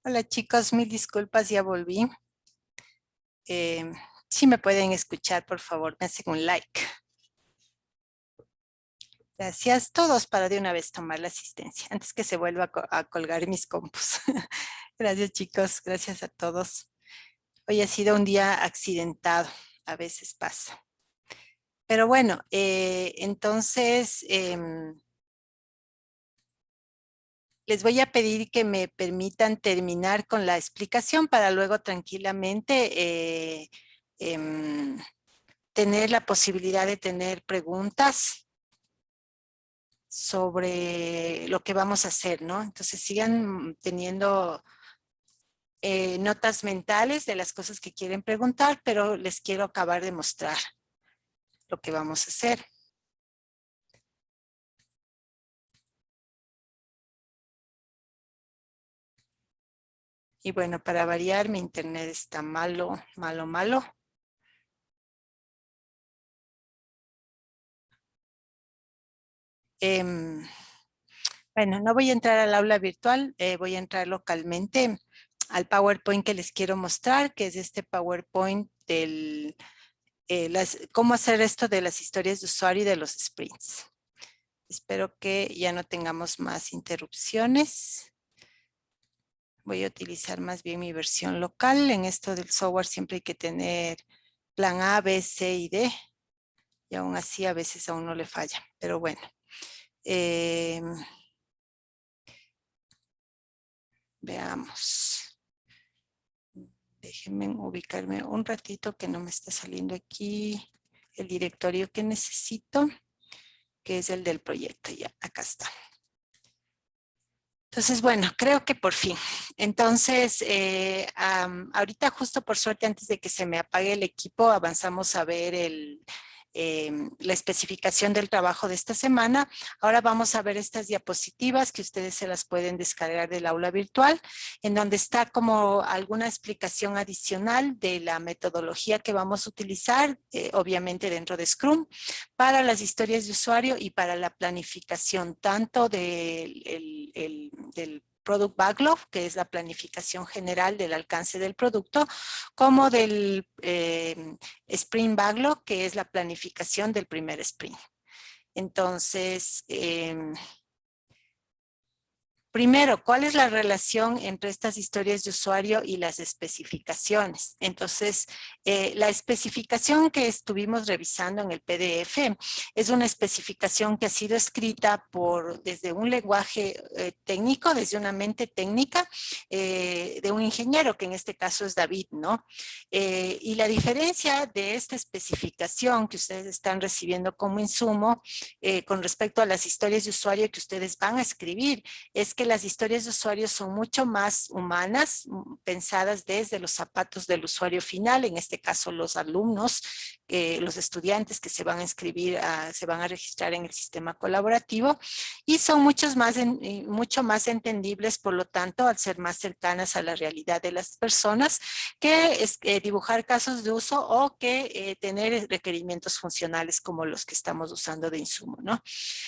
Hola chicos, mil disculpas, ya volví. Eh, si me pueden escuchar, por favor, me hacen un like. Gracias todos para de una vez tomar la asistencia, antes que se vuelva a colgar mis compus. Gracias chicos, gracias a todos. Hoy ha sido un día accidentado, a veces pasa. Pero bueno, entonces les voy a pedir que me permitan terminar con la explicación para luego tranquilamente tener la posibilidad de tener preguntas sobre lo que vamos a hacer, ¿no? Entonces sigan teniendo notas mentales de las cosas que quieren preguntar, pero les quiero acabar de mostrar lo que vamos a hacer. Y bueno, para variar, mi internet está malo, malo, malo. Bueno, no voy a entrar al aula virtual, voy a entrar localmente al PowerPoint que les quiero mostrar, que es este PowerPoint del cómo hacer esto de las historias de usuario y de los sprints. Espero que ya no tengamos más interrupciones. Voy a utilizar más bien mi versión local. En esto del software siempre hay que tener plan A, B, C y D. Y aún así a veces a uno le falla. Pero bueno. Veamos. Déjenme ubicarme un ratito que no me está saliendo aquí el directorio que necesito, que es el del proyecto. Ya, acá está. Entonces, bueno, creo que por fin. Entonces, ahorita justo por suerte, antes de que se me apague el equipo, avanzamos a ver la especificación del trabajo de esta semana. Ahora vamos a ver estas diapositivas que ustedes se las pueden descargar del aula virtual, en donde está como alguna explicación adicional de la metodología que vamos a utilizar, obviamente dentro de Scrum, para las historias de usuario y para la planificación tanto del Product Backlog, que es la planificación general del alcance del producto, como del Sprint Backlog, que es la planificación del primer sprint. Entonces, primero, ¿cuál es la relación entre estas historias de usuario y las especificaciones? Entonces, la especificación que estuvimos revisando en el PDF es una especificación que ha sido escrita desde un lenguaje técnico, desde una mente técnica de un ingeniero, que en este caso es David, ¿no? Y la diferencia de esta especificación que ustedes están recibiendo como insumo con respecto a las historias de usuario que ustedes van a escribir es que las historias de usuario son mucho más humanas, pensadas desde los zapatos del usuario final, en este caso los alumnos, los estudiantes que se van a inscribir, se van a registrar en el sistema colaborativo y son mucho más entendibles, por lo tanto, al ser más cercanas a la realidad de las personas, que dibujar casos de uso o que tener requerimientos funcionales como los que estamos usando de insumo, ¿no?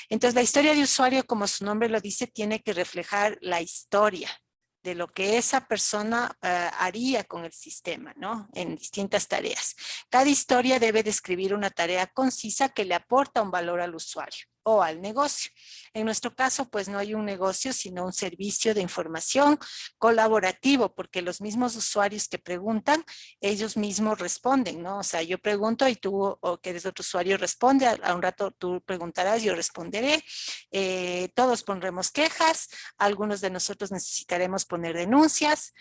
Entonces, la historia de usuario, como su nombre lo dice, tiene que reflejar la historia de lo que esa persona haría con el sistema, ¿no? En distintas tareas. Cada historia debe describir una tarea concisa que le aporta un valor al usuario o al negocio. En nuestro caso, pues no hay un negocio, sino un servicio de información colaborativo, porque los mismos usuarios que preguntan, ellos mismos responden, ¿no? O sea, yo pregunto y tú, o que eres otro usuario, responde, a un rato tú preguntarás, yo responderé, todos pondremos quejas, algunos de nosotros necesitaremos poner denuncias,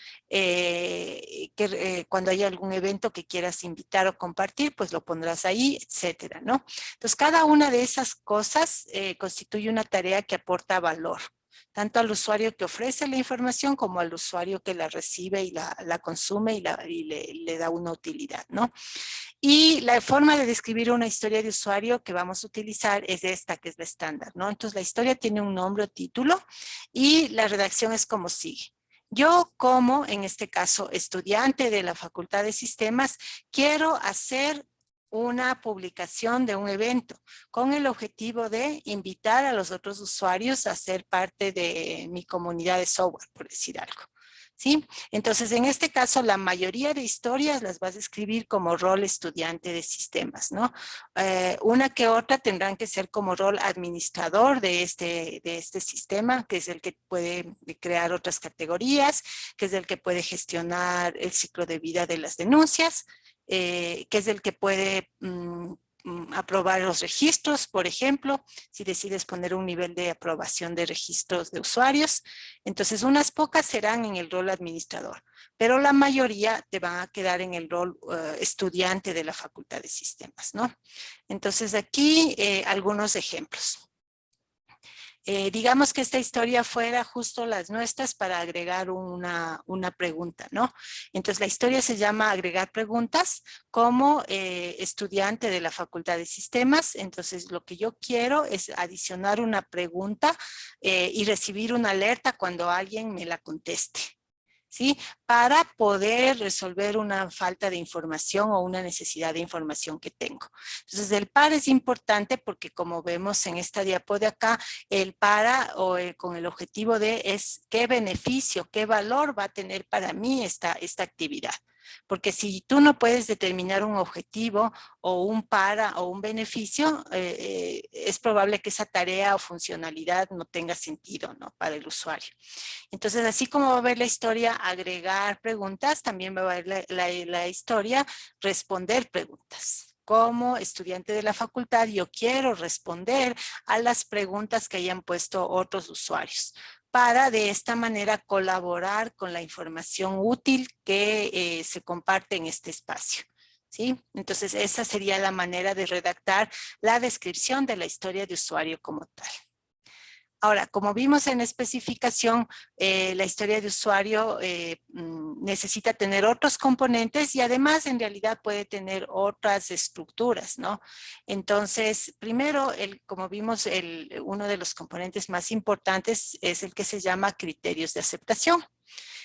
cuando haya algún evento que quieras invitar o compartir, pues lo pondrás ahí, etcétera, ¿no? Entonces, cada una de esas cosas constituye una tarea que aporta valor, tanto al usuario que ofrece la información como al usuario que la recibe y la consume y le da una utilidad, ¿no? Y la forma de describir una historia de usuario que vamos a utilizar es esta, que es la estándar, ¿no? Entonces, la historia tiene un nombre o título y la redacción es como sigue. Yo, como en este caso estudiante de la Facultad de Sistemas, quiero hacer una publicación de un evento con el objetivo de invitar a los otros usuarios a ser parte de mi comunidad de software, por decir algo. ¿sí? Entonces, en este caso, la mayoría de historias las vas a escribir como rol estudiante de sistemas, ¿no? Una que otra tendrán que ser como rol administrador de este sistema, que es el que puede crear otras categorías, que es el que puede gestionar el ciclo de vida de las denuncias, que es el que puede aprobar los registros, por ejemplo, si decides poner un nivel de aprobación de registros de usuarios. Entonces, unas pocas serán en el rol administrador, pero la mayoría te van a quedar en el rol estudiante de la Facultad de Sistemas, ¿no? Entonces, aquí algunos ejemplos. Digamos que esta historia fuera justo las nuestras para agregar una pregunta, ¿no? Entonces, la historia se llama Agregar preguntas como estudiante de la Facultad de Sistemas. Entonces, lo que yo quiero es adicionar una pregunta y recibir una alerta cuando alguien me la conteste, ¿sí? Para poder resolver una falta de información o una necesidad de información que tengo. Entonces, el para es importante porque, como vemos en esta diapo de acá, el para con el objetivo de es qué beneficio, qué valor va a tener para mí esta actividad. Porque si tú no puedes determinar un objetivo o un para o un beneficio, es probable que esa tarea o funcionalidad no tenga sentido, ¿no? Para el usuario. Entonces, así como va a ver la historia agregar preguntas, también va a ver la historia responder preguntas. Como estudiante de la facultad, yo quiero responder a las preguntas que hayan puesto otros usuarios para de esta manera colaborar con la información útil que se comparte en este espacio, ¿sí? Entonces, esa sería la manera de redactar la descripción de la historia de usuario como tal. Ahora, como vimos en la especificación, la historia de usuario necesita tener otros componentes y además en realidad puede tener otras estructuras, ¿no? Entonces, primero, como vimos, uno de los componentes más importantes es el que se llama criterios de aceptación.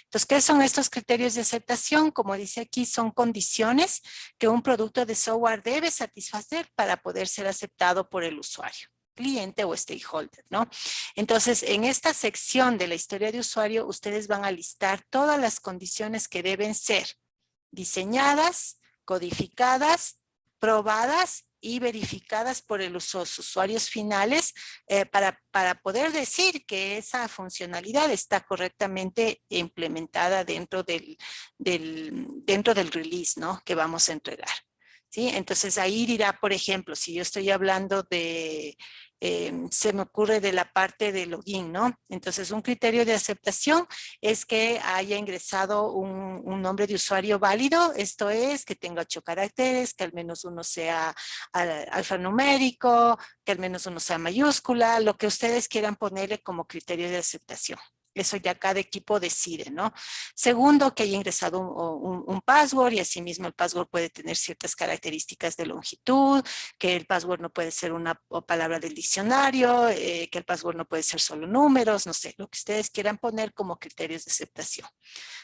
Entonces, ¿qué son estos criterios de aceptación? Como dice aquí, son condiciones que un producto de software debe satisfacer para poder ser aceptado por el usuario, cliente o stakeholder, ¿no? Entonces, en esta sección de la historia de usuario, ustedes van a listar todas las condiciones que deben ser diseñadas, codificadas, probadas y verificadas por los usuarios finales para poder decir que esa funcionalidad está correctamente implementada dentro del release, ¿no? Que vamos a entregar. ¿Sí? Entonces ahí dirá, por ejemplo, si yo estoy hablando se me ocurre de la parte de login, ¿no? Entonces un criterio de aceptación es que haya ingresado un nombre de usuario válido, esto es que tenga 8 caracteres, que al menos uno sea alfanumérico, que al menos uno sea mayúscula, lo que ustedes quieran ponerle como criterio de aceptación. Eso ya cada equipo decide, ¿no? Segundo, que haya ingresado un password y asimismo el password puede tener ciertas características de longitud, que el password no puede ser una palabra del diccionario, que el password no puede ser solo números, no sé, lo que ustedes quieran poner como criterios de aceptación.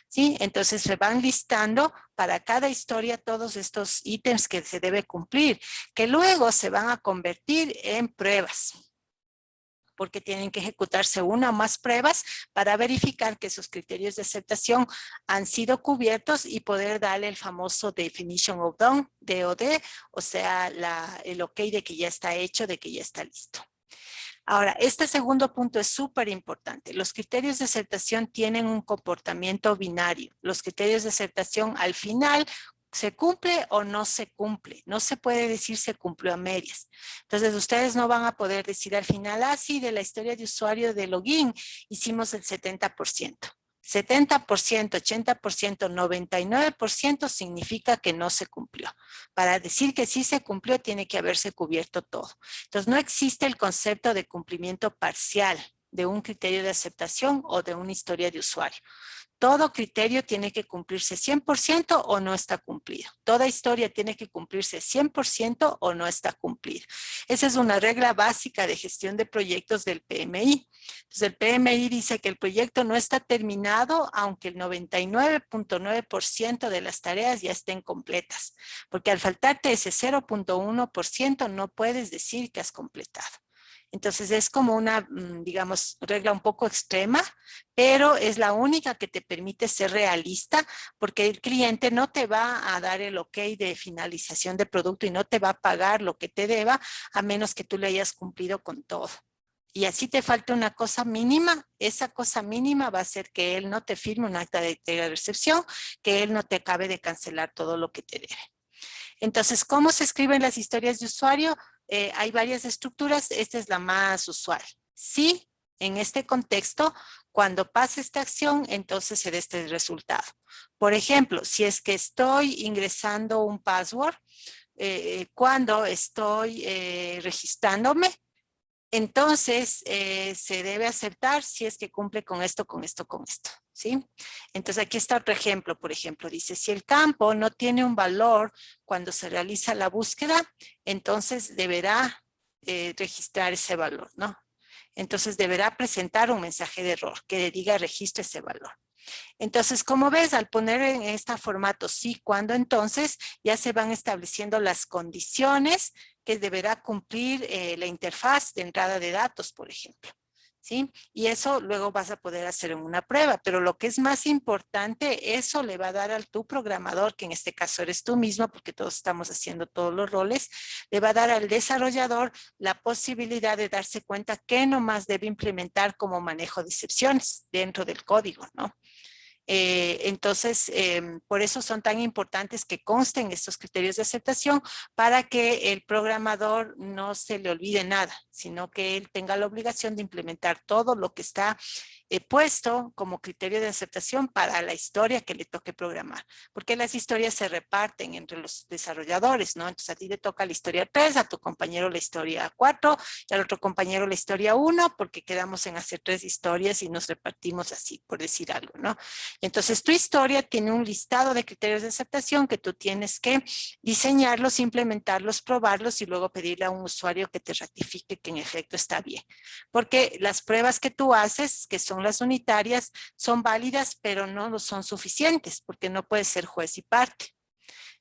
¿Sí? Entonces se van listando para cada historia todos estos ítems que se debe cumplir, que luego se van a convertir en pruebas, porque tienen que ejecutarse una o más pruebas para verificar que esos criterios de aceptación han sido cubiertos y poder darle el famoso definition of done, DOD, o sea, el ok de que ya está hecho, de que ya está listo. Ahora, este segundo punto es súper importante. Los criterios de aceptación tienen un comportamiento binario. Los criterios de aceptación al final ¿se cumple o no se cumple? No se puede decir se cumplió a medias. Entonces, ustedes no van a poder decir al final, sí, de la historia de usuario de login hicimos el 70%. 70%, 80%, 99% significa que no se cumplió. Para decir que sí se cumplió, tiene que haberse cubierto todo. Entonces, no existe el concepto de cumplimiento parcial de un criterio de aceptación o de una historia de usuario. Todo criterio tiene que cumplirse 100% o no está cumplido. Toda historia tiene que cumplirse 100% o no está cumplida. Esa es una regla básica de gestión de proyectos del PMI. Entonces, el PMI dice que el proyecto no está terminado aunque el 99.9% de las tareas ya estén completas, porque al faltarte ese 0.1% no puedes decir que has completado. Entonces es como una, digamos, regla un poco extrema, pero es la única que te permite ser realista, porque el cliente no te va a dar el ok de finalización de producto y no te va a pagar lo que te deba, a menos que tú le hayas cumplido con todo. Y así te falta una cosa mínima, esa cosa mínima va a ser que él no te firme un acta de recepción, que él no te acabe de cancelar todo lo que te debe. Entonces, ¿cómo se escriben las historias de usuario? Hay varias estructuras, esta es la más usual. Sí, en este contexto, cuando pasa esta acción, entonces se da este resultado. Por ejemplo, si es que estoy ingresando un password, cuando estoy registrándome, entonces se debe aceptar si es que cumple con esto, con esto, con esto, ¿sí? Entonces aquí está otro ejemplo, por ejemplo, dice, si el campo no tiene un valor cuando se realiza la búsqueda, entonces deberá registrar ese valor, ¿no? Entonces deberá presentar un mensaje de error que diga registre ese valor. Entonces, como ves, al poner en este formato sí, cuando, entonces ya se van estableciendo las condiciones que deberá cumplir la interfaz de entrada de datos, por ejemplo. ¿Sí? Y eso luego vas a poder hacer en una prueba, pero lo que es más importante, eso le va a dar al tu programador, que en este caso eres tú mismo, porque todos estamos haciendo todos los roles, le va a dar al desarrollador la posibilidad de darse cuenta que nomás debe implementar como manejo de excepciones dentro del código, ¿no? Entonces, por eso son tan importantes que consten estos criterios de aceptación para que el programador no se le olvide nada, sino que él tenga la obligación de implementar todo lo que está puesto como criterio de aceptación para la historia que le toque programar, porque las historias se reparten entre los desarrolladores, ¿no? Entonces a ti te toca la historia 3, a tu compañero la historia 4 y al otro compañero la historia 1, porque quedamos en hacer 3 historias y nos repartimos así, por decir algo, ¿no? Entonces, tu historia tiene un listado de criterios de aceptación que tú tienes que diseñarlos, implementarlos, probarlos y luego pedirle a un usuario que te ratifique que en efecto está bien. Porque las pruebas que tú haces, que son las unitarias, son válidas, pero no lo son suficientes, porque no puedes ser juez y parte.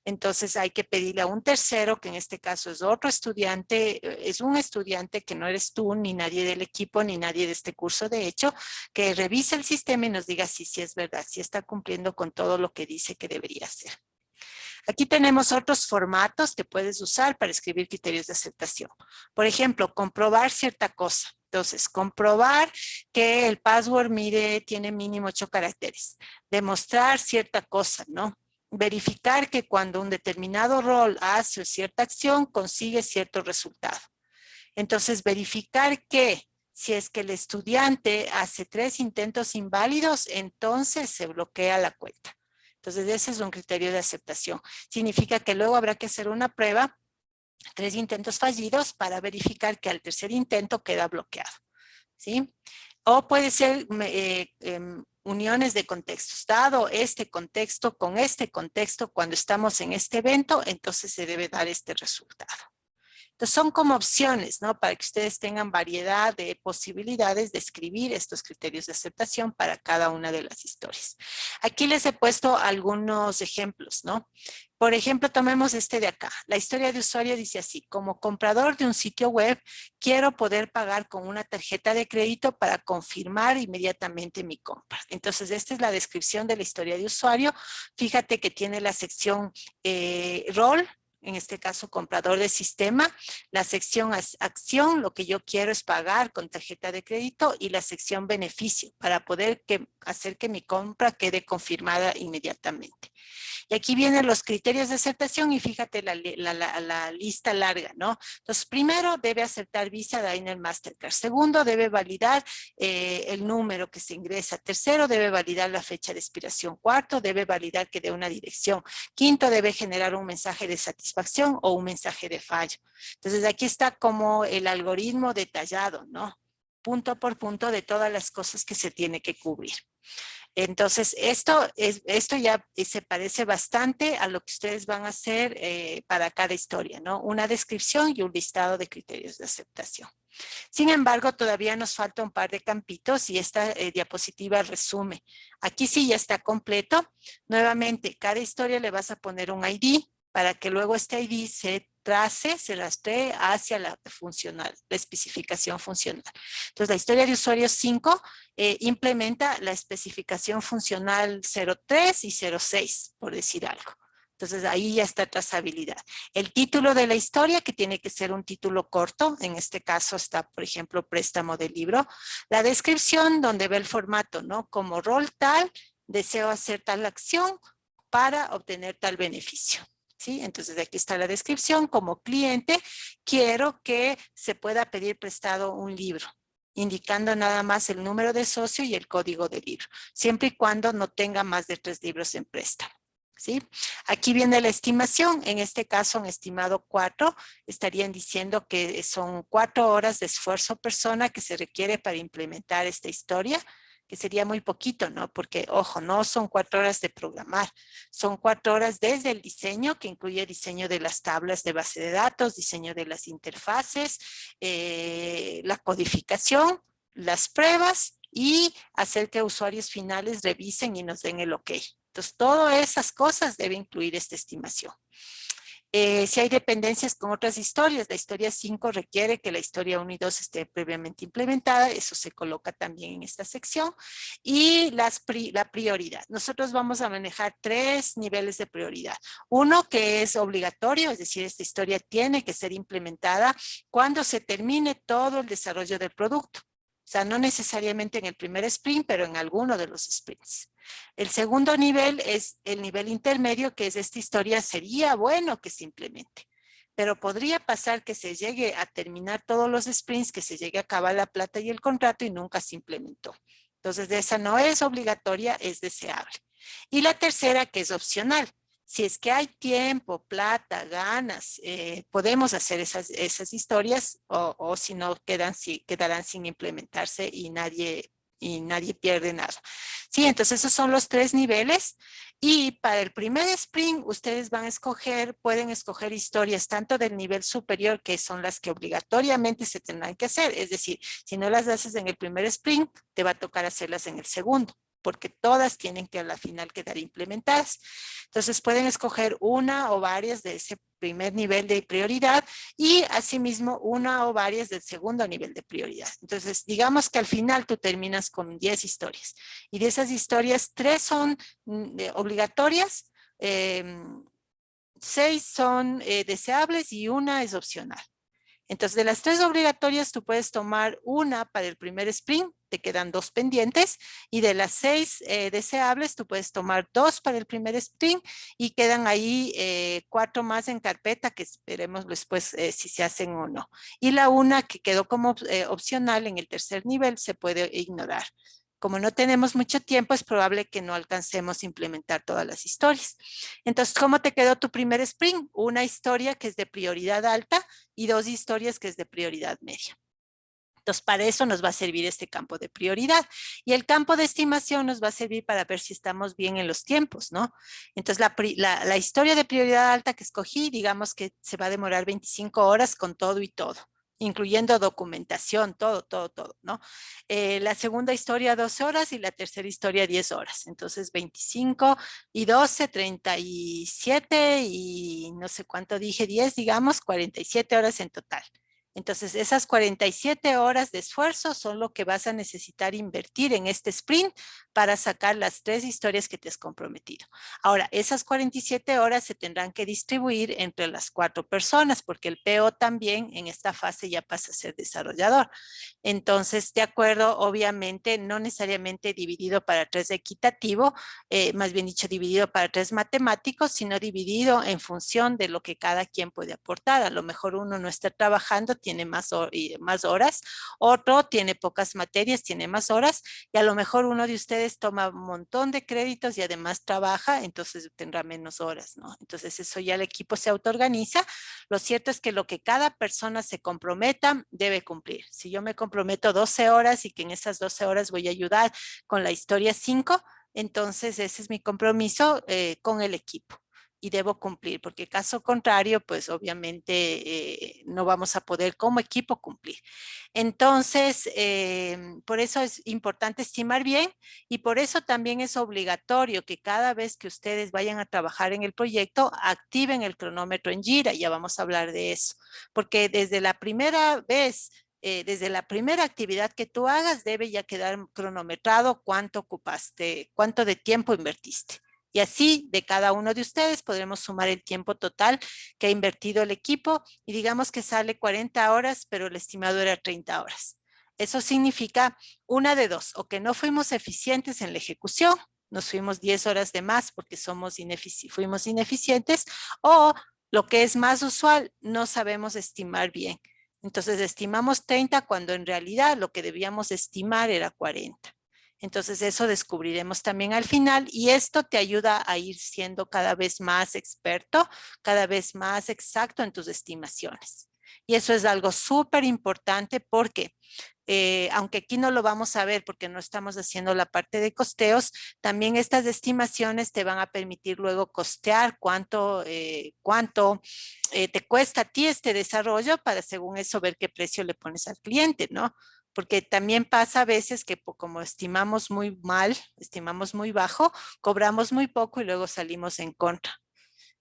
Entonces hay que pedirle a un tercero, que en este caso es otro estudiante, es un estudiante que no eres tú, ni nadie del equipo, ni nadie de este curso, de hecho, que revise el sistema y nos diga si es verdad, si está cumpliendo con todo lo que dice que debería hacer. Aquí tenemos otros formatos que puedes usar para escribir criterios de aceptación. Por ejemplo, comprobar cierta cosa. Entonces, comprobar que el password tiene mínimo 8 caracteres. Demostrar cierta cosa, ¿no? Verificar que cuando un determinado rol hace cierta acción, consigue cierto resultado. Entonces, verificar que si es que el estudiante hace 3 intentos inválidos, entonces se bloquea la cuenta. Entonces, ese es un criterio de aceptación. Significa que luego habrá que hacer una prueba, 3 intentos fallidos, para verificar que al tercer intento queda bloqueado, ¿sí? O puede ser uniones de contextos. Dado este contexto con este contexto, cuando estamos en este evento, entonces se debe dar este resultado. Entonces son como opciones, ¿no? Para que ustedes tengan variedad de posibilidades de escribir estos criterios de aceptación para cada una de las historias. Aquí les he puesto algunos ejemplos, ¿no? Por ejemplo, tomemos este de acá. La historia de usuario dice así: como comprador de un sitio web, quiero poder pagar con una tarjeta de crédito para confirmar inmediatamente mi compra. Entonces, esta es la descripción de la historia de usuario. Fíjate que tiene la sección rol, en este caso comprador de sistema, la sección acción, lo que yo quiero es pagar con tarjeta de crédito, y la sección beneficio, para poder hacer que mi compra quede confirmada inmediatamente. Y aquí vienen los criterios de aceptación y fíjate la lista larga, ¿no? Entonces, primero debe aceptar Visa, Diners, Mastercard. Segundo, debe validar el número que se ingresa. Tercero, debe validar la fecha de expiración. Cuarto, debe validar que dé una dirección. Quinto, debe generar un mensaje de satisfacción o un mensaje de fallo. Entonces, aquí está como el algoritmo detallado, ¿no? Punto por punto de todas las cosas que se tiene que cubrir. Entonces, esto ya se parece bastante a lo que ustedes van a hacer para cada historia, ¿no? Una descripción y un listado de criterios de aceptación. Sin embargo, todavía nos falta un par de campitos y esta diapositiva resume. Aquí sí ya está completo. Nuevamente, cada historia le vas a poner un ID para que luego este ID se se rastree hacia la funcional, la especificación funcional. Entonces, la historia de usuario 5 implementa la especificación funcional 03 y 06, por decir algo. Entonces, ahí ya está trazabilidad. El título de la historia, que tiene que ser un título corto, en este caso está, por ejemplo, préstamo de libro. La descripción, donde ve el formato, ¿no? Como rol tal, deseo hacer tal acción para obtener tal beneficio. ¿Sí? Entonces, aquí está la descripción. Como cliente, quiero que se pueda pedir prestado un libro, indicando nada más el número de socio y el código de libro, siempre y cuando no tenga más de 3 libros en préstamo. ¿Sí? Aquí viene la estimación. En este caso, un estimado 4, estarían diciendo que son 4 horas de esfuerzo persona que se requiere para implementar esta historia, que sería muy poquito, ¿no? Porque, ojo, no son 4 horas de programar, son 4 horas desde el diseño, que incluye diseño de las tablas de base de datos, diseño de las interfaces, la codificación, las pruebas y hacer que usuarios finales revisen y nos den el OK. Entonces, todas esas cosas debe incluir esta estimación. Si hay dependencias con otras historias, la historia 5 requiere que la historia 1 y 2 esté previamente implementada, eso se coloca también en esta sección. Y la prioridad. Nosotros vamos a manejar 3 niveles de prioridad. Uno que es obligatorio, es decir, esta historia tiene que ser implementada cuando se termine todo el desarrollo del producto. O sea, no necesariamente en el primer sprint, pero en alguno de los sprints. El segundo nivel es el nivel intermedio, que es esta historia sería bueno que se implemente, pero podría pasar que se llegue a terminar todos los sprints, que se llegue a acabar la plata y el contrato y nunca se implementó. Entonces, esa no es obligatoria, es deseable. Y la tercera, que es opcional. Si es que hay tiempo, plata, ganas, podemos hacer esas historias o si no quedarán sin implementarse y nadie pierde nada. Sí, entonces esos son los 3 niveles y para el primer sprint ustedes pueden escoger historias tanto del nivel superior, que son las que obligatoriamente se tendrán que hacer, es decir, si no las haces en el primer sprint, te va a tocar hacerlas en el segundo, porque todas tienen que a la final quedar implementadas. Entonces pueden escoger una o varias de ese primer nivel de prioridad y asimismo una o varias del segundo nivel de prioridad. Entonces, digamos que al final tú terminas con 10 historias y de esas historias 3 son obligatorias, 6 son deseables y una es opcional. Entonces, de las 3 obligatorias, tú puedes tomar una para el primer sprint, te quedan 2 pendientes, y de las 6 deseables, tú puedes tomar 2 para el primer sprint y quedan ahí 4 más en carpeta que esperemos después si se hacen o no. Y la una que quedó como opcional en el tercer nivel se puede ignorar. Como no tenemos mucho tiempo, es probable que no alcancemos a implementar todas las historias. Entonces, ¿cómo te quedó tu primer sprint? Una historia que es de prioridad alta y 2 historias que es de prioridad media. Entonces, para eso nos va a servir este campo de prioridad. Y el campo de estimación nos va a servir para ver si estamos bien en los tiempos, ¿no? Entonces, la historia de prioridad alta que escogí, digamos que se va a demorar 25 horas con todo y todo, incluyendo documentación, todo, ¿no? La segunda historia 12 horas y la tercera historia 10 horas. Entonces 25 y 12, 37 y no sé cuánto dije, 10, digamos, 47 horas en total. Entonces, esas 47 horas de esfuerzo son lo que vas a necesitar invertir en este sprint para sacar las 3 historias que te has comprometido. Ahora, esas 47 horas se tendrán que distribuir entre las 4 personas, porque el PO también en esta fase ya pasa a ser desarrollador. Entonces, de acuerdo, obviamente, no necesariamente dividido para 3 equitativo, más bien dicho, dividido para 3 matemáticos, sino dividido en función de lo que cada quien puede aportar. A lo mejor uno no está trabajando, tiene más horas, otro tiene pocas materias, tiene más horas, y a lo mejor uno de ustedes toma un montón de créditos y además trabaja, entonces tendrá menos horas, ¿no? Entonces eso ya el equipo se autoorganiza. Lo cierto es que lo que cada persona se comprometa debe cumplir. Si yo me comprometo 12 horas y que en esas 12 horas voy a ayudar con la historia 5, entonces ese es mi compromiso con el equipo. y debo cumplir, porque caso contrario, pues obviamente no vamos a poder como equipo cumplir. Entonces, por eso es importante estimar bien y por eso también es obligatorio que cada vez que ustedes vayan a trabajar en el proyecto, activen el cronómetro en Jira, ya vamos a hablar de eso, porque desde la primera vez desde la primera actividad que tú hagas, debe ya quedar cronometrado cuánto ocupaste, cuánto de tiempo invertiste. Y así, de cada uno de ustedes, podremos sumar el tiempo total que ha invertido el equipo y digamos que sale 40 horas, pero el estimado era 30 horas. Eso significa una de dos, o que no fuimos eficientes en la ejecución, nos fuimos 10 horas de más porque fuimos ineficientes, o lo que es más usual, no sabemos estimar bien. Entonces estimamos 30 cuando en realidad lo que debíamos estimar era 40. Entonces eso descubriremos también al final y esto te ayuda a ir siendo cada vez más experto, cada vez más exacto en tus estimaciones. Y eso es algo súper importante porque aunque aquí no lo vamos a ver porque no estamos haciendo la parte de costeos, también estas estimaciones te van a permitir luego costear cuánto te cuesta a ti este desarrollo para según eso ver qué precio le pones al cliente, ¿no? Porque también pasa a veces que como estimamos muy mal, estimamos muy bajo, cobramos muy poco y luego salimos en contra.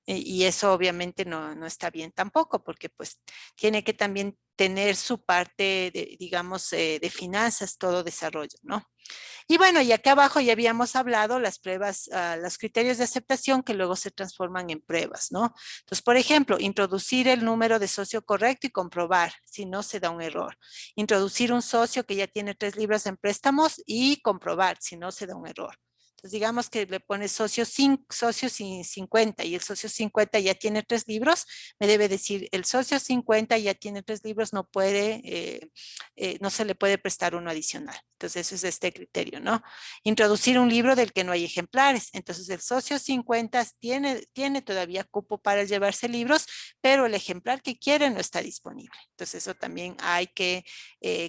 Y eso obviamente no está bien tampoco, porque pues tiene que también tener su parte, de, digamos, de finanzas, todo desarrollo, ¿no? Y bueno, y acá abajo ya habíamos hablado las pruebas, los criterios de aceptación que luego se transforman en pruebas, ¿no? Entonces, por ejemplo, introducir el número de socio correcto y comprobar si no se da un error. Introducir un socio que ya tiene 3 libras en préstamos y comprobar si no se da un error. Entonces, digamos que le pones socio 50 y el socio 50 ya tiene 3 libros, me debe decir, el socio 50 ya tiene 3 libros, no se le puede prestar uno adicional. Entonces, eso es este criterio, ¿no? Introducir un libro del que no hay ejemplares. Entonces, el socio 50 tiene todavía cupo para llevarse libros, pero el ejemplar que quiere no está disponible. Entonces, eso también hay que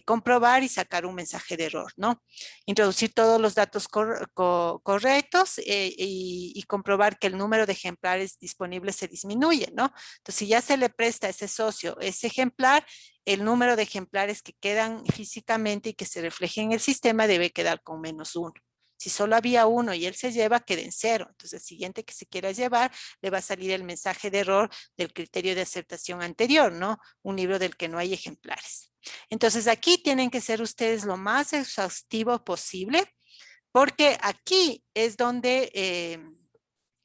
comprobar y sacar un mensaje de error, ¿no? Introducir todos los datos correctos y comprobar que el número de ejemplares disponibles se disminuye, ¿no? Entonces, si ya se le presta a ese socio ese ejemplar, el número de ejemplares que quedan físicamente y que se reflejen en el sistema debe quedar con -1. Si solo había uno y él se lleva, queda en 0. Entonces, el siguiente que se quiera llevar, le va a salir el mensaje de error del criterio de aceptación anterior, ¿no? Un libro del que no hay ejemplares. Entonces, aquí tienen que ser ustedes lo más exhaustivo posible, porque aquí es donde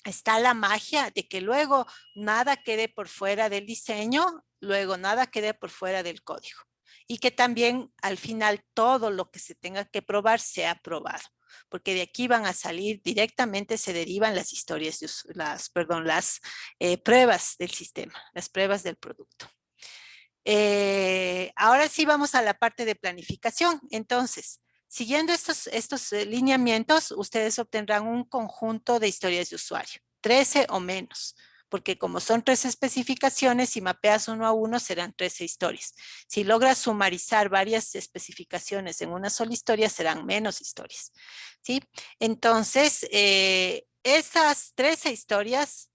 está la magia de que luego nada quede por fuera del diseño, luego nada quede por fuera del código. Y que también al final todo lo que se tenga que probar sea probado. Porque de aquí van a salir directamente, se derivan las historias, las pruebas del sistema, las pruebas del producto. Ahora sí vamos a la parte de planificación. Entonces, siguiendo estos lineamientos, ustedes obtendrán un conjunto de historias de usuario, 13 o menos, porque como son 13 especificaciones, si mapeas uno a uno serán 13 historias. Si logras sumarizar varias especificaciones en una sola historia, serán menos historias, ¿sí? Entonces, estas 13 historias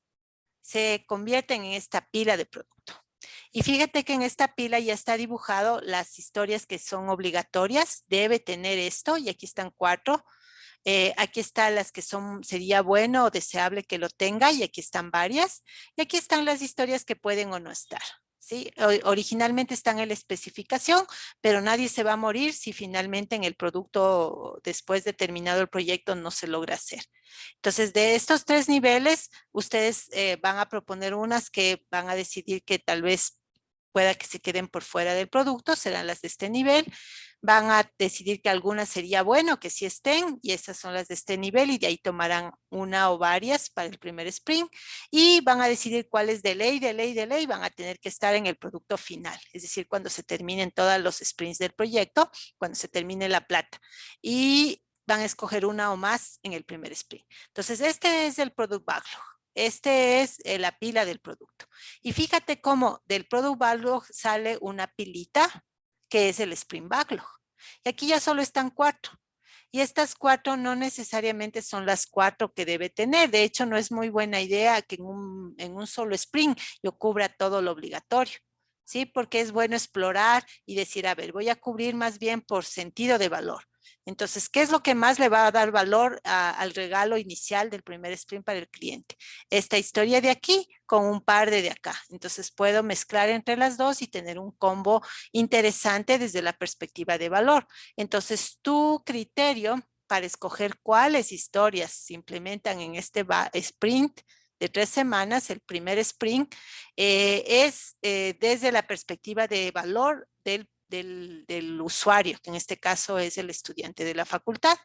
se convierten en esta pila de producto. Y fíjate que en esta pila ya está dibujado las historias que son obligatorias, debe tener esto, y aquí están 4. Aquí están las que sería bueno o deseable que lo tenga, y aquí están varias. Y aquí están las historias que pueden o no estar. ¿Sí? Originalmente están en la especificación, pero nadie se va a morir si finalmente en el producto, después de terminado el proyecto, no se logra hacer. Entonces, de estos 3 niveles, ustedes van a proponer unas que van a decidir que tal vez pueda que se queden por fuera del producto, serán las de este nivel. Van a decidir que algunas sería bueno que sí estén, y esas son las de este nivel, y de ahí tomarán una o varias para el primer sprint, y van a decidir cuáles de ley van a tener que estar en el producto final, es decir, cuando se terminen todos los sprints del proyecto, cuando se termine la plata, y van a escoger una o más en el primer sprint. Entonces, este es el Product Backlog. Este es la pila del producto. Y fíjate cómo del Product Backlog sale una pilita que es el Sprint Backlog. Y aquí ya solo están 4. Y estas 4 no necesariamente son las 4 que debe tener. De hecho, no es muy buena idea que en un solo sprint yo cubra todo lo obligatorio. ¿Sí? Porque es bueno explorar y decir, a ver, voy a cubrir más bien por sentido de valor. Entonces, ¿qué es lo que más le va a dar valor al regalo inicial del primer sprint para el cliente? Esta historia de aquí con un par de acá. Entonces, puedo mezclar entre las dos y tener un combo interesante desde la perspectiva de valor. Entonces, tu criterio para escoger cuáles historias se implementan en este sprint de 3 semanas, el primer sprint, es desde la perspectiva de valor del usuario, que en este caso es el estudiante de la facultad.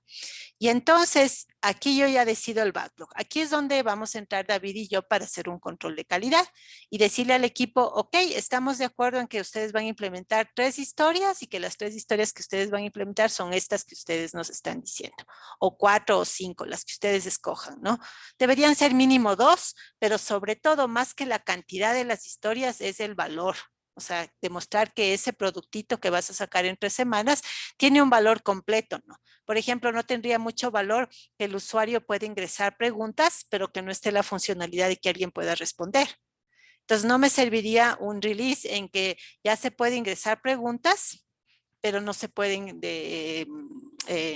Y entonces, aquí yo ya decido el backlog. Aquí es donde vamos a entrar David y yo para hacer un control de calidad y decirle al equipo, ok, estamos de acuerdo en que ustedes van a implementar 3 historias y que las 3 historias que ustedes van a implementar son estas que ustedes nos están diciendo, o 4 o 5, las que ustedes escojan, ¿no? Deberían ser mínimo 2, pero sobre todo, más que la cantidad de las historias, es el valor. O sea, demostrar que ese productito que vas a sacar en 3 semanas tiene un valor completo, ¿no? Por ejemplo, no tendría mucho valor que el usuario pueda ingresar preguntas, pero que no esté la funcionalidad de que alguien pueda responder. Entonces, no me serviría un release en que ya se puede ingresar preguntas, pero no se pueden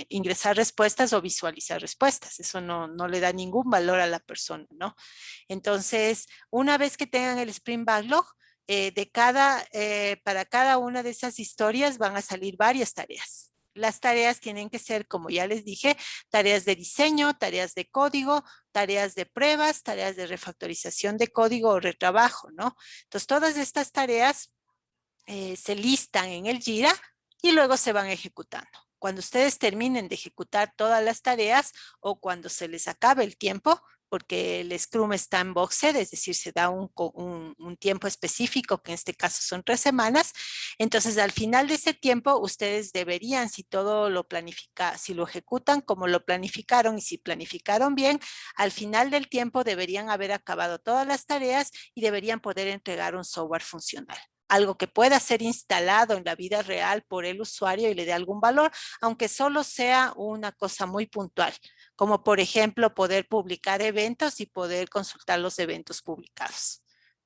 ingresar respuestas o visualizar respuestas. Eso no le da ningún valor a la persona, ¿no? Entonces, una vez que tengan el Sprint Backlog, para cada una de esas historias van a salir varias tareas. Las tareas tienen que ser, como ya les dije, tareas de diseño, tareas de código, tareas de pruebas, tareas de refactorización de código o retrabajo, ¿no? Entonces, todas estas tareas se listan en el Jira y luego se van ejecutando. Cuando ustedes terminen de ejecutar todas las tareas o cuando se les acabe el tiempo, porque el Scrum está en boxed, es decir, se da un tiempo específico, que en este caso son 3 semanas. Entonces, al final de ese tiempo, ustedes deberían, si todo lo planifican, si lo ejecutan como lo planificaron y si planificaron bien, al final del tiempo deberían haber acabado todas las tareas y deberían poder entregar un software funcional, algo que pueda ser instalado en la vida real por el usuario y le dé algún valor, aunque solo sea una cosa muy puntual, como por ejemplo poder publicar eventos y poder consultar los eventos publicados.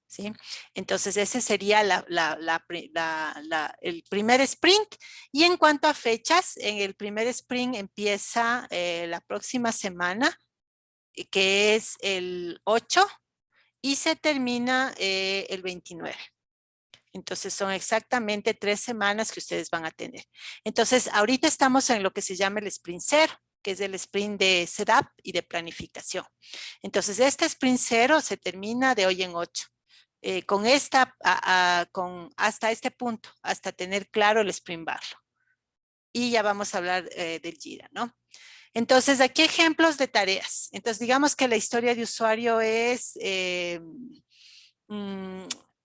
¿Sí? Entonces ese sería el primer sprint. Y en cuanto a fechas, en el primer sprint empieza la próxima semana, que es el 8, y se termina el 29. Entonces son exactamente 3 semanas que ustedes van a tener. Entonces ahorita estamos en lo que se llama el sprint 0, que es el sprint de setup y de planificación. Entonces este sprint 0 se termina de hoy en 8. Con hasta este punto, hasta tener claro el sprint backlog. Y ya vamos a hablar del Jira, ¿no? Entonces, aquí ejemplos de tareas. Entonces, digamos que la historia de usuario es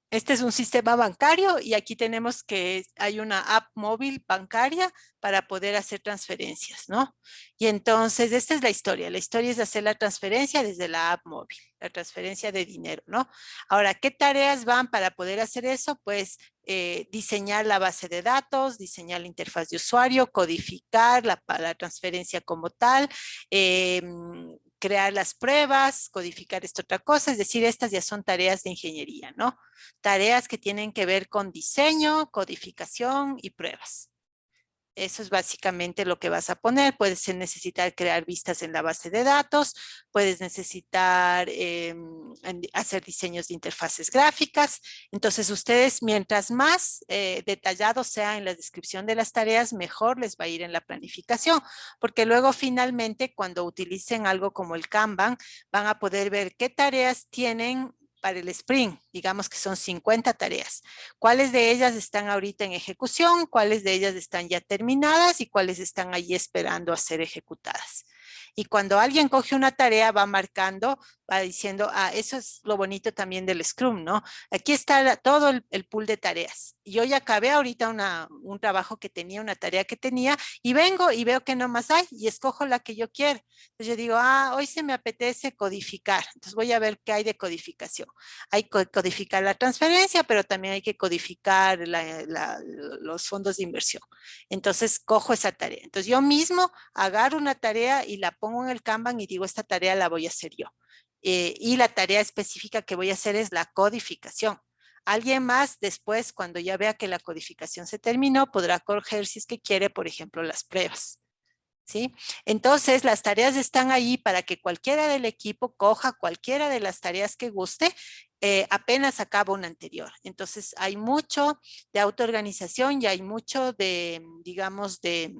este es un sistema bancario y aquí tenemos que hay una app móvil bancaria para poder hacer transferencias, ¿no? Y entonces, esta es la historia. La historia es de hacer la transferencia desde la app móvil, la transferencia de dinero, ¿no? Ahora, ¿qué tareas van para poder hacer eso? Pues diseñar la base de datos, diseñar la interfaz de usuario, codificar la transferencia como tal, crear las pruebas, codificar esta otra cosa, es decir, estas ya son tareas de ingeniería, ¿no? Tareas que tienen que ver con diseño, codificación y pruebas. Eso es básicamente lo que vas a poner. Puedes necesitar crear vistas en la base de datos, puedes necesitar hacer diseños de interfaces gráficas. Entonces, ustedes, mientras más detallado sea en la descripción de las tareas, mejor les va a ir en la planificación, porque luego finalmente cuando utilicen algo como el Kanban, van a poder ver qué tareas tienen para el sprint, digamos que son 50 tareas. ¿Cuáles de ellas están ahorita en ejecución? ¿Cuáles de ellas están ya terminadas? ¿Y cuáles están ahí esperando a ser ejecutadas? Y cuando alguien coge una tarea, va marcando, va diciendo, eso es lo bonito también del Scrum, ¿no? Aquí está todo el pool de tareas. Yo ya acabé ahorita un trabajo que tenía, una tarea que tenía, y vengo y veo que no más hay, y escojo la que yo quiero. Entonces yo digo, hoy se me apetece codificar. Entonces voy a ver qué hay de codificación. Hay que codificar la transferencia, pero también hay que codificar los fondos de inversión. Entonces cojo esa tarea. Entonces yo mismo agarro una tarea y la pongo en el Kanban y digo, esta tarea la voy a hacer yo. Y la tarea específica que voy a hacer es la codificación. Alguien más después, cuando ya vea que la codificación se terminó, podrá corregir si es que quiere, por ejemplo, las pruebas. ¿Sí? Entonces, las tareas están ahí para que cualquiera del equipo coja cualquiera de las tareas que guste, apenas acaba una anterior. Entonces, hay mucho de autoorganización y hay mucho de, digamos, de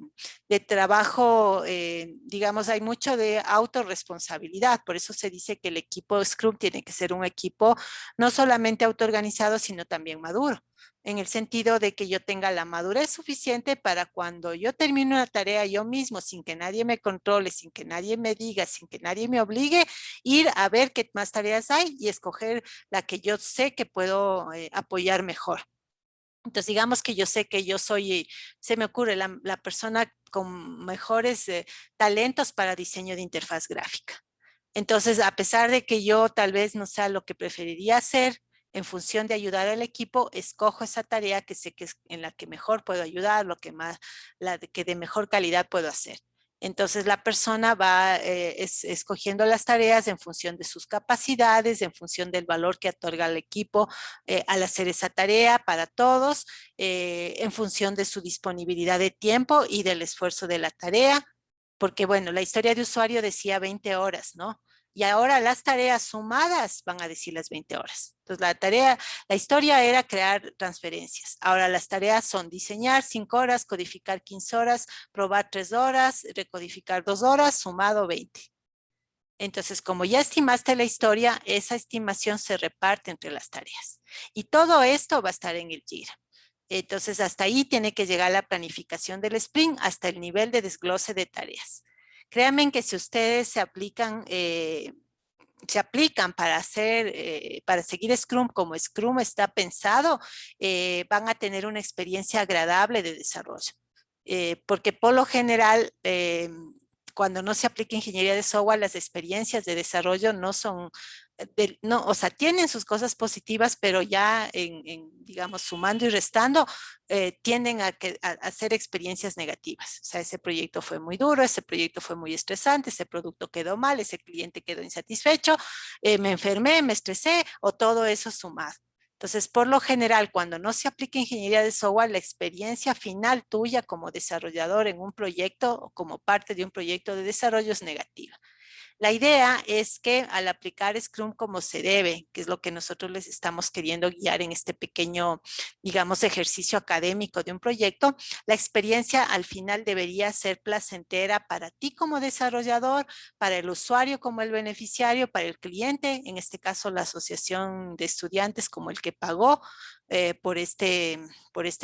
trabajo, digamos, hay mucho de autorresponsabilidad. Por eso se dice que el equipo Scrum tiene que ser un equipo no solamente autoorganizado, sino también maduro, en el sentido de que yo tenga la madurez suficiente para cuando yo termine una tarea yo mismo, sin que nadie me controle, sin que nadie me diga, sin que nadie me obligue, ir a ver qué más tareas hay y escoger la que yo sé que puedo apoyar mejor. Entonces, digamos que yo sé que yo soy, se me ocurre, la persona con mejores talentos para diseño de interfaz gráfica. Entonces, a pesar de que yo tal vez no sea lo que preferiría hacer, en función de ayudar al equipo, escojo esa tarea que sé que es en la que mejor puedo ayudar, lo que más, que de mejor calidad puedo hacer. Entonces la persona va escogiendo las tareas en función de sus capacidades, en función del valor que otorga al equipo al hacer esa tarea para todos, en función de su disponibilidad de tiempo y del esfuerzo de la tarea, porque bueno, la historia de usuario decía 20 horas, ¿no? Y ahora las tareas sumadas van a decir las 20 horas. Entonces la historia era crear transferencias. Ahora las tareas son diseñar 5 horas, codificar 15 horas, probar 3 horas, recodificar 2 horas, sumado 20. Entonces, como ya estimaste la historia, esa estimación se reparte entre las tareas. Y todo esto va a estar en el Jira. Entonces, hasta ahí tiene que llegar la planificación del sprint, hasta el nivel de desglose de tareas. Créanme que si ustedes se aplican para para seguir Scrum como Scrum está pensado, van a tener una experiencia agradable de desarrollo. Porque por lo general, cuando no se aplica ingeniería de software, las experiencias de desarrollo no son, no, o sea, tienen sus cosas positivas, pero ya digamos, sumando y restando, tienden a hacer experiencias negativas. O sea, ese proyecto fue muy duro, ese proyecto fue muy estresante, ese producto quedó mal, ese cliente quedó insatisfecho, me enfermé, me estresé, o todo eso sumado. Entonces, por lo general, cuando no se aplica ingeniería de software, la experiencia final tuya como desarrollador en un proyecto o como parte de un proyecto de desarrollo es negativa. La idea es que al aplicar Scrum como se debe, que es lo que nosotros les estamos queriendo guiar en este pequeño, digamos, ejercicio académico de un proyecto, la experiencia al final debería ser placentera para ti como desarrollador, para el usuario como el beneficiario, para el cliente, en este caso la asociación de estudiantes como el que pagó por este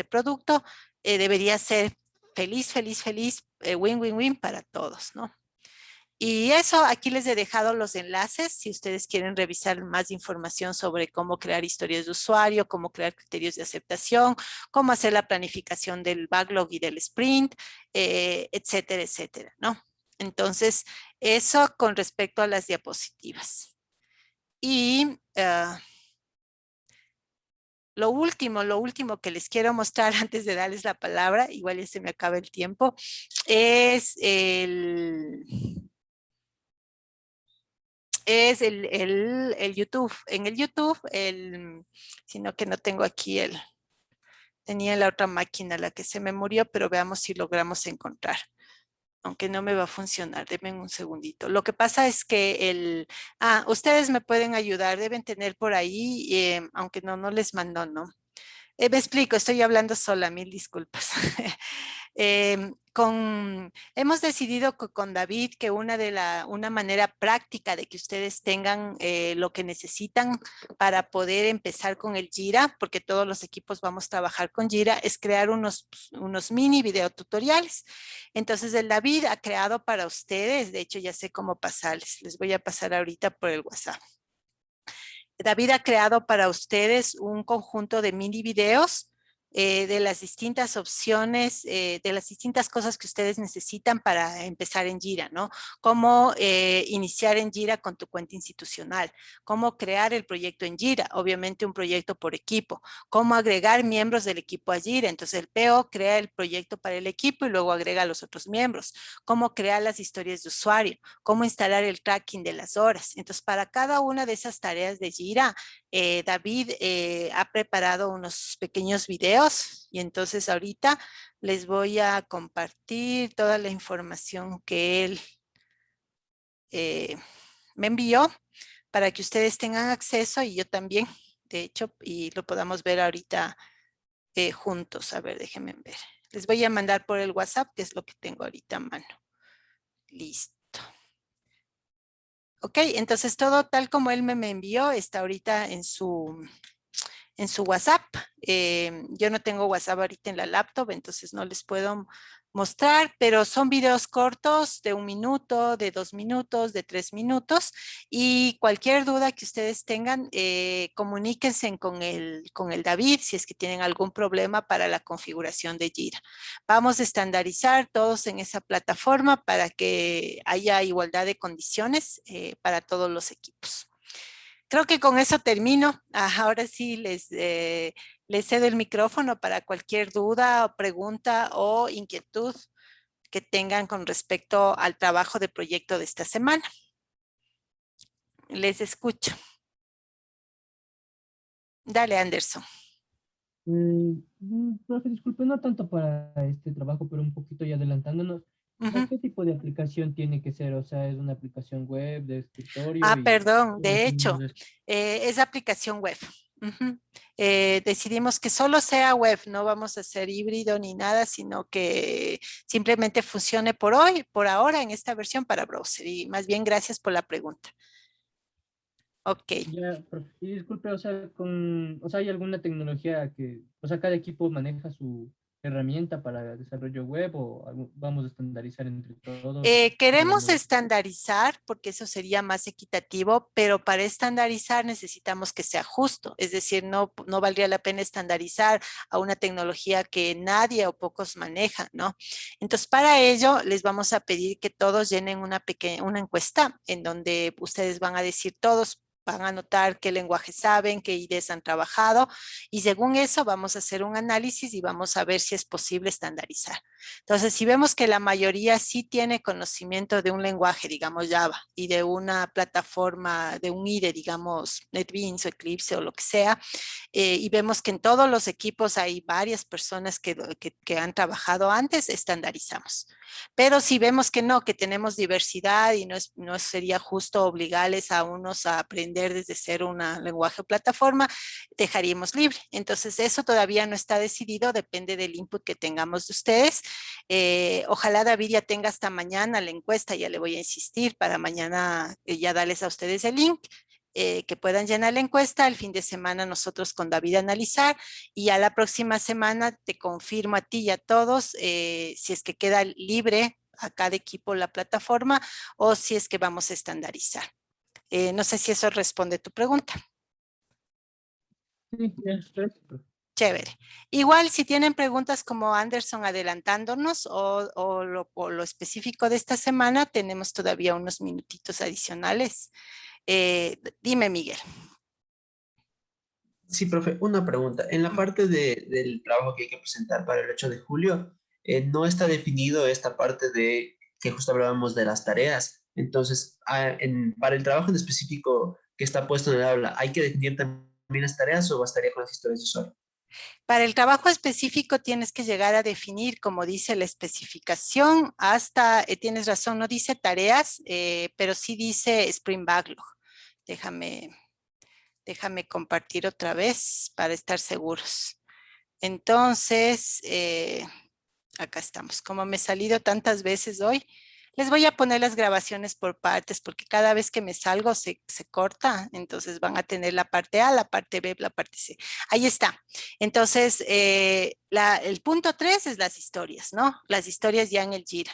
producto, debería ser feliz, feliz, feliz, win, win, win para todos, ¿no? Y eso, aquí les he dejado los enlaces si ustedes quieren revisar más información sobre cómo crear historias de usuario, cómo crear criterios de aceptación, cómo hacer la planificación del backlog y del sprint, etcétera, etcétera, ¿no? Entonces, eso con respecto a las diapositivas. Y lo último que les quiero mostrar antes de darles la palabra, igual ya se me acaba el tiempo, es el YouTube. En el YouTube, sino que no tengo aquí tenía la otra máquina, la que se me murió, pero veamos si logramos encontrar. Aunque no me va a funcionar, denme un segundito. Lo que pasa es que ustedes me pueden ayudar, deben tener por ahí, aunque no les mandó, ¿no? Me explico, estoy hablando sola, mil disculpas. Hemos decidido con David que una manera práctica de que ustedes tengan lo que necesitan para poder empezar con el Jira, porque todos los equipos vamos a trabajar con Jira, es crear unos mini videotutoriales. Entonces el David ha creado para ustedes, de hecho ya sé cómo pasarles, les voy a pasar ahorita por el WhatsApp. David ha creado para ustedes un conjunto de mini videos de las distintas opciones, de las distintas cosas que ustedes necesitan para empezar en Jira, ¿no? Cómo iniciar en Jira con tu cuenta institucional, cómo crear el proyecto en Jira, obviamente un proyecto por equipo, cómo agregar miembros del equipo a Jira. Entonces el PO crea el proyecto para el equipo y luego agrega a los otros miembros, cómo crear las historias de usuario, cómo instalar el tracking de las horas. Entonces para cada una de esas tareas de Jira, David ha preparado unos pequeños videos y entonces ahorita les voy a compartir toda la información que él me envió para que ustedes tengan acceso y yo también, de hecho, y lo podamos ver ahorita juntos. A ver, déjenme ver. Les voy a mandar por el WhatsApp, que es lo que tengo ahorita a mano. Listo. Ok, entonces todo tal como él me envió está ahorita en su WhatsApp. Yo no tengo WhatsApp ahorita en la laptop, entonces no les puedo mostrar, pero son videos cortos de 1 minuto, de 2 minutos, de 3 minutos, y cualquier duda que ustedes tengan, comuníquense con el David si es que tienen algún problema para la configuración de Jira. Vamos a estandarizar todos en esa plataforma para que haya igualdad de condiciones para todos los equipos. Creo que con eso termino. Ahora sí les cedo el micrófono para cualquier duda o pregunta o inquietud que tengan con respecto al trabajo de proyecto de esta semana. Les escucho. Dale, Anderson. Profe, disculpe, no tanto para este trabajo, pero un poquito ya adelantándonos. O sea, Ujú. ¿qué tipo de aplicación tiene que ser? O sea, ¿es una aplicación web de escritorio Ah, y perdón. cómo De definimos hecho, esto? es aplicación web. Ujú. Decidimos que solo sea web, no vamos a hacer híbrido ni nada, sino que simplemente funcione por hoy, por ahora en esta versión para browser. Y más bien, gracias por la pregunta. Ok. Ya, profe, y disculpe, o sea, o sea, ¿hay alguna tecnología que, o sea, cada equipo maneja su herramienta para desarrollo web o vamos a estandarizar entre todos o cómo Queremos vamos a... estandarizar porque eso sería más equitativo, pero para estandarizar necesitamos que sea justo. Es decir, no valdría la pena estandarizar a una tecnología que nadie o pocos manejan, ¿no? Entonces, para ello, les vamos a pedir que todos llenen una encuesta en donde ustedes van a decir todos. Van a anotar qué lenguaje saben, qué ideas han trabajado y según eso vamos a hacer un análisis y vamos a ver si es posible estandarizar. Entonces, si vemos que la mayoría sí tiene conocimiento de un lenguaje, digamos Java, y de una plataforma, de un IDE, digamos NetBeans o Eclipse o lo que sea, y vemos que en todos los equipos hay varias personas que han trabajado antes, estandarizamos. Pero si vemos que no, que tenemos diversidad y no sería justo obligarles a unos a aprender desde cero un lenguaje o plataforma, dejaríamos libre. Entonces, eso todavía no está decidido, depende del input que tengamos de ustedes. Ojalá David ya tenga hasta mañana la encuesta, ya le voy a insistir para mañana ya darles a ustedes el link. Que puedan llenar la encuesta, el fin de semana nosotros con David analizar y ya la próxima semana te confirmo a ti y a todos si es que queda libre a cada equipo la plataforma o si es que vamos a estandarizar. No sé si eso responde tu pregunta. Sí, ya, gracias, profe. Chévere. Igual si tienen preguntas como Anderson adelantándonos o lo específico de esta semana, tenemos todavía unos minutitos adicionales. Dime, Miguel. Sí, profe, una pregunta. En la Mm. parte del trabajo que hay que presentar para el 8 de julio, no está definido esta parte de que justo hablábamos de las tareas. Entonces, para el trabajo en específico que está puesto en el aula, ¿hay que definir también las tareas o bastaría con las historias de usuario? Para el trabajo específico tienes que llegar a definir, como dice la especificación, hasta, tienes razón, no dice tareas, pero sí dice Spring Backlog. Déjame, déjame compartir otra vez para estar seguros. Entonces, Acá estamos. Como me he salido tantas veces hoy, les voy a poner las grabaciones por partes porque cada vez que me salgo se corta. Entonces van a tener la parte A, la parte B, la parte C. Ahí está. Entonces, el punto 3 es las historias, ¿no? Las historias ya en el Jira.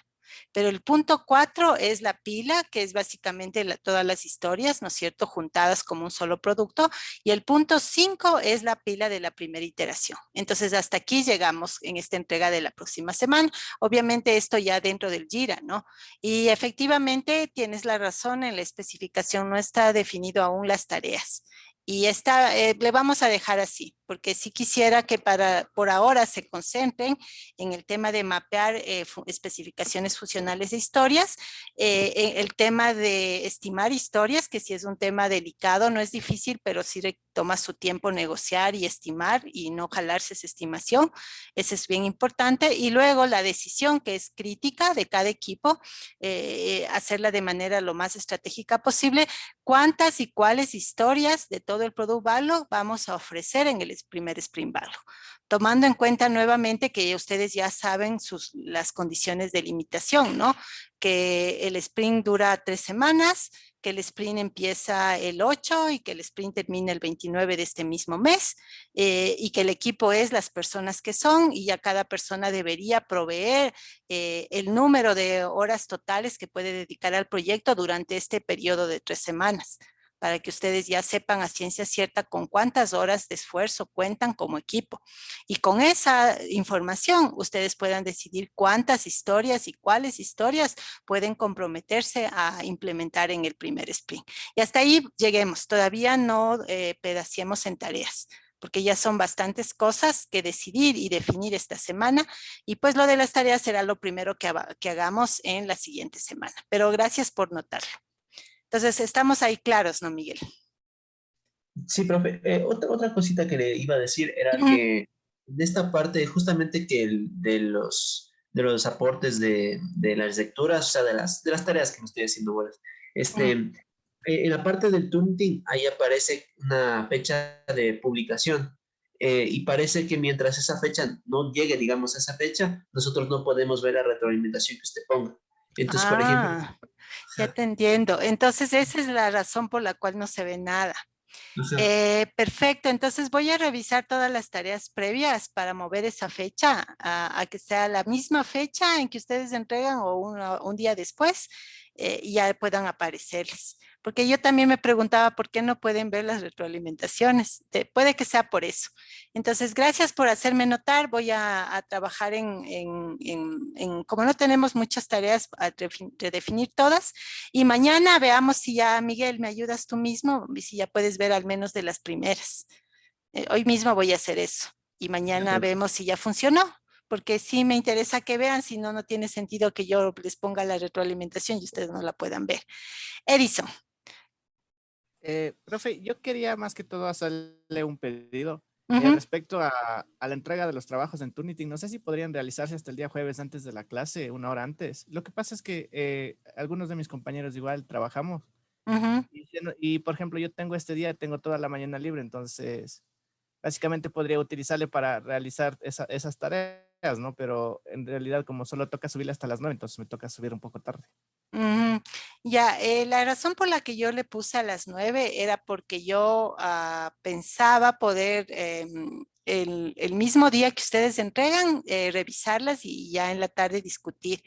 Pero el punto 4 es la pila, que es básicamente todas las historias, ¿no es cierto?, juntadas como un solo producto. Y el punto 5 es la pila de la primera iteración. Entonces, hasta aquí llegamos en esta entrega de la próxima semana. Obviamente esto ya dentro del Jira, ¿no? Y efectivamente tienes la razón, en la especificación no está definido aún las tareas. Y esta le vamos a dejar así, porque sí quisiera que por ahora se concentren en el tema de mapear especificaciones funcionales de historias, el tema de estimar historias, que sí es un tema delicado, no es difícil, pero sí toma su tiempo negociar y estimar y no jalarse esa estimación. Eso es bien importante. Y luego la decisión, que es crítica de cada equipo, hacerla de manera lo más estratégica posible. ¿Cuántas y cuáles historias de todo el Product Backlog vamos a ofrecer en el primer Sprint Backlog? Tomando en cuenta nuevamente que ustedes ya saben las condiciones de limitación, ¿no? Que el sprint dura 3 semanas, que el sprint empieza el 8 y que el sprint termina el 29 de este mismo mes, y que el equipo es las personas que son, y ya cada persona debería proveer el número de horas totales que puede dedicar al proyecto durante este periodo de 3 semanas, para que ustedes ya sepan a ciencia cierta con cuántas horas de esfuerzo cuentan como equipo. Y con esa información, ustedes puedan decidir cuántas historias y cuáles historias pueden comprometerse a implementar en el primer sprint. Y hasta ahí lleguemos. Todavía no pedaciemos en tareas, porque ya son bastantes cosas que decidir y definir esta semana. Y pues lo de las tareas será lo primero que hagamos en la siguiente semana. Pero gracias por notarlo. Entonces, estamos ahí claros, ¿no, Miguel? Sí, profe. Otra cosita que le iba a decir era Ujú, que de esta parte, justamente que de los aportes de las lecturas, o sea, de las tareas que me estoy haciendo, bueno, ujú. en la parte del Tunting, ahí aparece una fecha de publicación. Y parece que mientras esa fecha no llegue, digamos, a esa fecha, nosotros no podemos ver la retroalimentación que usted ponga. Entonces, por ejemplo, Ah, ya te entiendo. Entonces, esa es la razón por la cual no se ve nada. ajá, Perfecto, entonces voy a revisar todas las tareas previas para mover esa fecha a que sea la misma fecha en que ustedes entregan o un día después, y ya puedan aparecerles. Porque yo también me preguntaba por qué no pueden ver las retroalimentaciones. Puede que sea por eso. Entonces, gracias por hacerme notar. Voy a trabajar como no tenemos muchas tareas, a redefinir todas. Y mañana veamos si ya, Miguel, me ayudas tú mismo y si ya puedes ver al menos de las primeras. Hoy mismo voy a hacer eso y ya, mañana profe. vemos si ya funcionó, porque sí me interesa que vean, si no, no tiene sentido que yo les ponga la retroalimentación y ustedes no la puedan ver. Edison. Profe, yo quería más que todo hacerle un pedido Ujú, respecto a la entrega de los trabajos en Turnitin. No sé si podrían realizarse hasta el día jueves antes de la clase, una hora antes. Lo que pasa es que algunos de mis compañeros igual trabajamos ujú. y, por ejemplo, yo tengo este día, tengo toda la mañana libre, entonces básicamente podría utilizarle para realizar esas tareas, ¿no? Pero en realidad como solo toca subirle hasta las 9, entonces me toca subir un poco tarde. Ujú. Ya, la razón por la que yo le puse a las 9 era porque yo pensaba poder el mismo día que ustedes entregan, revisarlas y ya en la tarde discutir.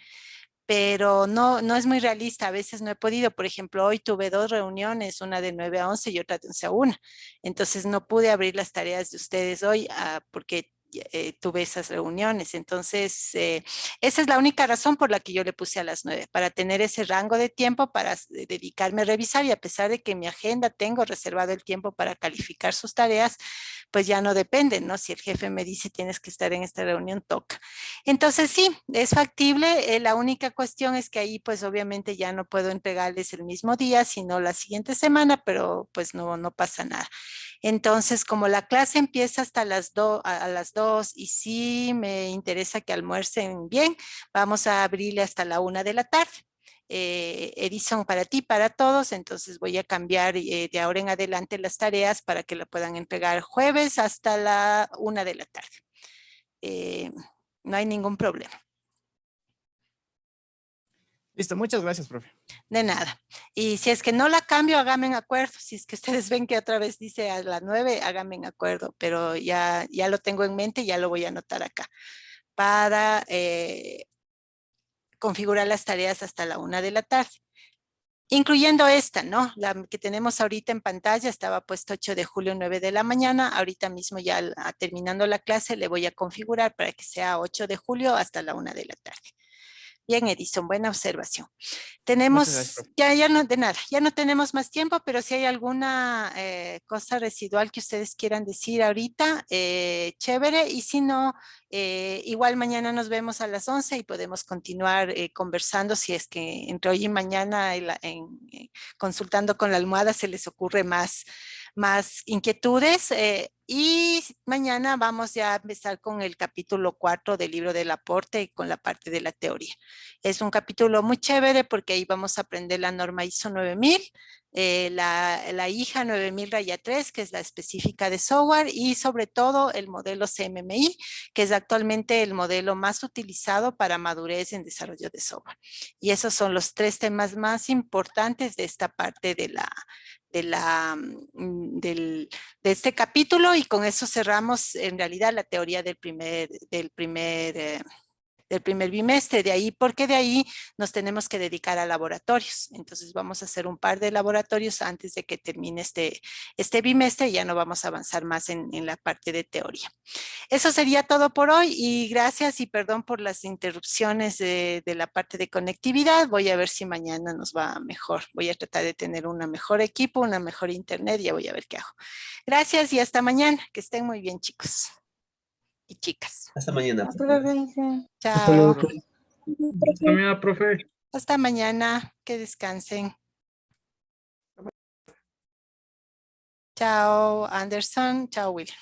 Pero no, no es muy realista. A veces no he podido. Por ejemplo, hoy tuve 2 reuniones, una de 9 a 11 y otra de 11 a 1. Entonces no pude abrir las tareas de ustedes hoy porque tuve esas reuniones. Entonces, esa es la única razón por la que yo le puse a las 9, para tener ese rango de tiempo para dedicarme a revisar, y a pesar de que en mi agenda tengo reservado el tiempo para calificar sus tareas, pues ya no depende, ¿no? Si el jefe me dice tienes que estar en esta reunión, toca. Entonces sí, es factible. La única cuestión es que ahí pues obviamente ya no puedo entregarles el mismo día, sino la siguiente semana, pero pues no, no pasa nada. Entonces, como la clase empieza hasta a las 2 y sí me interesa que almuercen bien, vamos a abrirle hasta la 1 de la tarde. Edison, para ti, para todos, entonces voy a cambiar de ahora en adelante las tareas para que lo puedan entregar jueves hasta la 1 de la tarde. Eh, No hay ningún problema. Listo, muchas gracias, profe. De nada. Y si es que no la cambio, háganme en acuerdo. Si es que ustedes ven que otra vez dice a las 9, háganme en acuerdo. Pero ya lo tengo en mente y ya lo voy a anotar acá para configurar las tareas hasta la 1 de la tarde. Incluyendo esta, ¿no? La que tenemos ahorita en pantalla, estaba puesto 8 de julio, 9 de la mañana. Ahorita mismo ya terminando la clase le voy a configurar para que sea 8 de julio hasta la 1 de la tarde. Bien, Edison, buena observación. Tenemos, Muchas gracias, ya no, de nada, ya no tenemos más tiempo, pero si hay alguna cosa residual que ustedes quieran decir ahorita, chévere, y si no, igual mañana nos vemos a las 11 y podemos continuar conversando si es que entre hoy y mañana consultando con la almohada se les ocurre más inquietudes. Y mañana vamos ya a empezar con el capítulo 4 del libro del aporte y con la parte de la teoría. Es un capítulo muy chévere porque ahí vamos a aprender la norma ISO 9000, la hija 9000-3, que es la específica de software, y sobre todo el modelo CMMI, que es actualmente el modelo más utilizado para madurez en desarrollo de software. Y esos son los 3 temas más importantes de esta parte de este capítulo, y con eso cerramos en realidad la teoría del primer bimestre. De ahí, porque de ahí nos tenemos que dedicar a laboratorios. Entonces vamos a hacer un par de laboratorios antes de que termine este bimestre, y ya no vamos a avanzar más en la parte de teoría. Eso sería todo por hoy, y gracias y perdón por las interrupciones de la parte de conectividad. Voy a ver si mañana nos va mejor. Voy a tratar de tener un mejor equipo, una mejor internet, ya voy a ver qué hago. Gracias y hasta mañana. Que estén muy bien, chicos y chicas. Hasta mañana. Hasta luego. Chao. Hasta luego, profe. Hasta mañana, profe. Hasta mañana. Que descansen. Chao, Anderson. Chao, William.